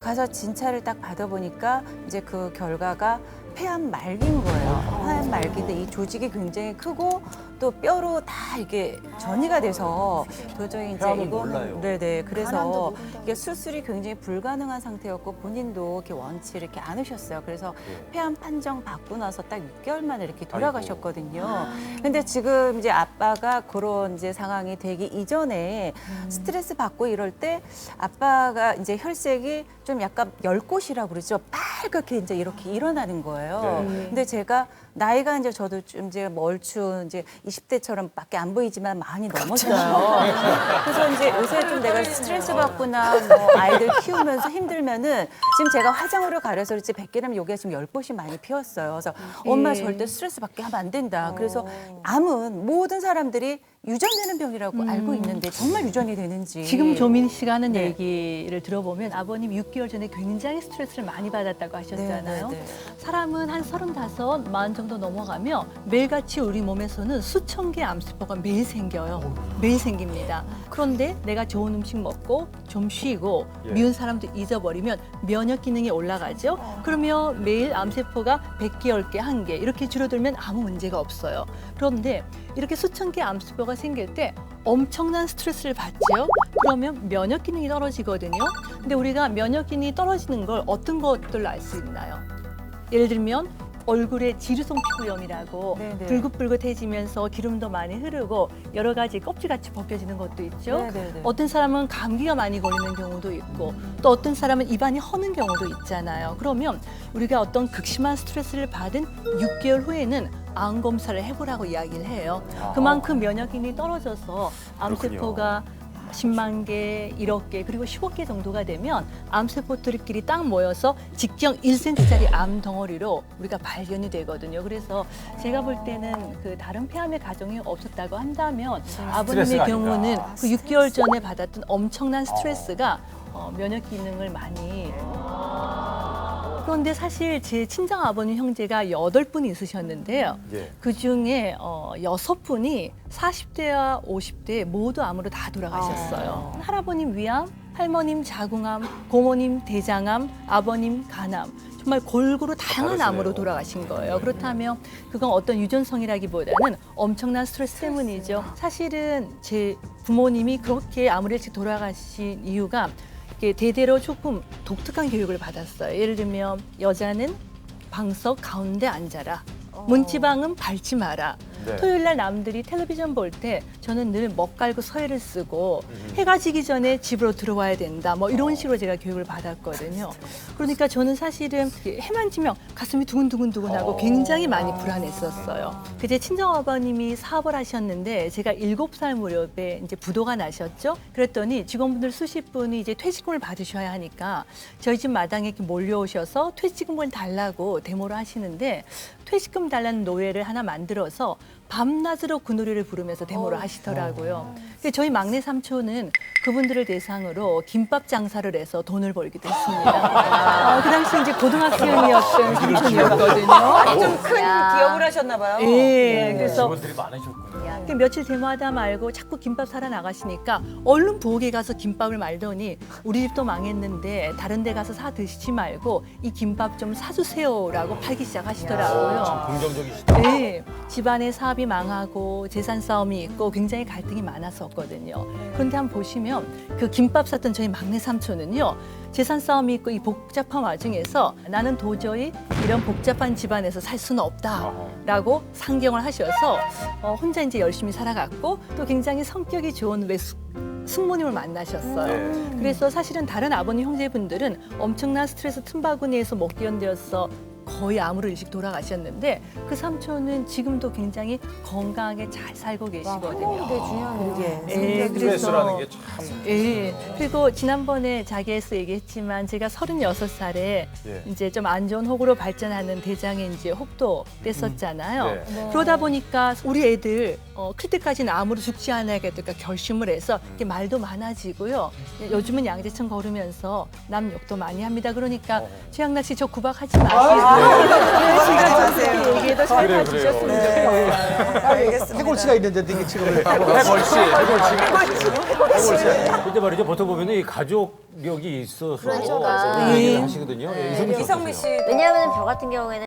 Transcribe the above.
가서 진찰을 딱 받아보니까 이제 그 결과가 폐암 말기인 거예요. 폐암 말기인데 이 조직이 굉장히 크고 또 뼈로 다 이게 전이가 돼서 도저히 이제 폐암은 이거는 몰라요. 네네 가난도 그래서 모른다고. 이게 수술이 굉장히 불가능한 상태였고 본인도 이렇게 원치 이렇게 않으셨어요. 그래서 폐암 판정 받고 나서 딱 6개월 만에 이렇게 돌아가셨거든요. 근데 지금 이제 아빠가 그런 이제 상황이 되기 이전에 스트레스 받고 이럴 때 아빠가 이제 혈색이 좀 약간 열꽃이라고 그러죠. 빨갛게 이제 이렇게 일어나는 거예요. 네. 근데 제가 나이가 이제 저도 좀 이제 얼추 이제 20대처럼밖에 안 보이지만 많이 넘었어요. 그래서 이제 요새 좀 내가 스트레스 받거나 뭐 아이들 키우면서 힘들면은 지금 제가 화장으로 가려서 그렇지 백계라면 여기가 지금 열꽃이 많이 피었어요. 그래서 엄마 절대 스트레스 받게 하면 안 된다. 그래서 암은 모든 사람들이 유전되는 병이라고 알고 있는데 정말 유전이 되는지. 지금 조민희 씨가 하는 네. 얘기를 들어보면 아버님 6개월 전에 굉장히 스트레스를 많이 받았다고 하셨잖아요. 네, 네, 네. 사람은 한 35, 40 정도 넘어가면 매일같이 우리 몸에서는 수천 개의 암세포가 매일 생겨요. 매일 생깁니다. 그런데 내가 좋은 음식 먹고 좀 쉬고 예. 미운 사람도 잊어버리면 면역 기능이 올라가죠. 그러면 매일 암세포가 100개, 10개, 1개 이렇게 줄어들면 아무 문제가 없어요. 그런데 이렇게 수천 개의 암세포가 생길 때 엄청난 스트레스를 받죠. 그러면 면역 기능이 떨어지거든요. 근데 우리가 면역 기능이 떨어지는 걸 어떤 것들로 알 수 있나요? 예를 들면 얼굴에 지루성 피부염이라고 네네. 불긋불긋해지면서 기름도 많이 흐르고 여러 가지 껍질같이 벗겨지는 것도 있죠. 네네네. 어떤 사람은 감기가 많이 걸리는 경우도 있고 또 어떤 사람은 입안이 허는 경우도 있잖아요. 그러면 우리가 어떤 극심한 스트레스를 받은 6개월 후에는 암 검사를 해보라고 이야기를 해요. 그만큼 면역 기능이 떨어져서 암세포가 10만 개, 1억 개, 그리고 10억 개 정도가 되면 암세포들끼리 딱 모여서 직경 1cm짜리 암 덩어리로 우리가 발견이 되거든요. 그래서 제가 볼 때는 그 다른 폐암의 가정이 없었다고 한다면 아버님의 스트레스가 경우는 아닌가. 그 6개월 전에 받았던 엄청난 스트레스가 면역 기능을 많이 그런데 사실 제 친정 아버님 형제가 8분이 있으셨는데요. 예. 그중에 6분이 40대와 50대 모두 암으로 다 돌아가셨어요. 할아버님 위암, 할머님 자궁암, 고모님 대장암, 아버님 간암. 정말 골고루 다양한 다르시네요. 암으로 돌아가신 거예요. 그렇다면 그건 어떤 유전성이라기보다는 엄청난 스트레스 때문이죠. 사실은 제 부모님이 그렇게 암으로 일찍 돌아가신 이유가 이게 대대로 조금 독특한 교육을 받았어요. 예를 들면 여자는 방석 가운데 앉아라. 문지방은 밟지 마라. 네. 토요일 날 남들이 텔레비전 볼 때 저는 늘 먹갈고 서예를 쓰고 해가 지기 전에 집으로 들어와야 된다. 뭐 이런 식으로 제가 교육을 받았거든요. 그러니까 저는 사실은 해만 지면 가슴이 두근두근두근하고 굉장히 많이 불안했었어요. 그제 친정 아버님이 사업을 하셨는데 제가 7살 무렵에 이제 부도가 나셨죠. 그랬더니 직원분들 수십 분이 이제 퇴직금을 받으셔야 하니까 저희 집 마당에 이렇게 몰려오셔서 퇴직금을 달라고 데모를 하시는데 퇴직금 달라는 노예를 하나 만들어서 밤낮으로 그 노래를 부르면서 데모를 하시더라고요. 근데 저희 막내 삼촌은 그분들을 대상으로 김밥 장사를 해서 돈을 벌기도 했습니다. 그 당시 이제 고등학생이었던 삼촌이었거든요. 좀 큰 기억을 하셨나 봐요. 예, 그래서 직원들이 많으셨군요. 며칠 데모하다 말고 자꾸 김밥 사러 나가시니까 얼른 부엌에 가서 김밥을 말더니 우리 집도 망했는데 다른 데 가서 사 드시지 말고 이 김밥 좀 사주세요라고 팔기 시작하시더라고요. 참 긍정적이시다. 네, 집안의 사업이 망하고 재산 싸움이 있고 굉장히 갈등이 많았었거든요. 그런데 한번 보시면 그 김밥 샀던 저희 막내 삼촌은요. 재산 싸움이 있고 이 복잡한 와중에서 나는 도저히 이런 복잡한 집안에서 살 수는 없다라고 상경을 하셔서 혼자 이제 열심히 살아갔고 또 굉장히 성격이 좋은 숙모님을 만나셨어요. 그래서 사실은 다른 아버님 형제분들은 엄청난 스트레스 틈바구니에서 못 견뎌서 거의 암으로 일찍 돌아가셨는데 그 삼촌은 지금도 굉장히 건강하게 잘 살고 계시거든요. 되게 중요한 게. 예, 스트레스라는 게 참. 예. 그리고 지난번에 자기에서 얘기했지만 제가 36살에 예. 이제 좀 안 좋은 혹으로 발전하는 대장에 이제 혹도 뗐었잖아요. 네. 그러다 보니까 우리 애들 클 때까지는 암으로 죽지 않아야겠다 결심을 해서 이렇게 말도 많아지고요. 요즘은 양재천 걸으면서 남 욕도 많이 합니다. 그러니까 최양락 씨 저 구박하지 마시고 제가 좀 얘기해도 잘 그래요, 봐주셨으면 그래요. 좋겠어요. 알겠습니다. 해골치가 있는데 되게 지금 해골치. 근데 말이죠. 보통 보면은 이 가족력이 있어서 그러니까. 얘기를 하시거든요. 예, 이성미 씨 이성미 어떠세요? 씨. 왜냐하면 저 같은 경우에는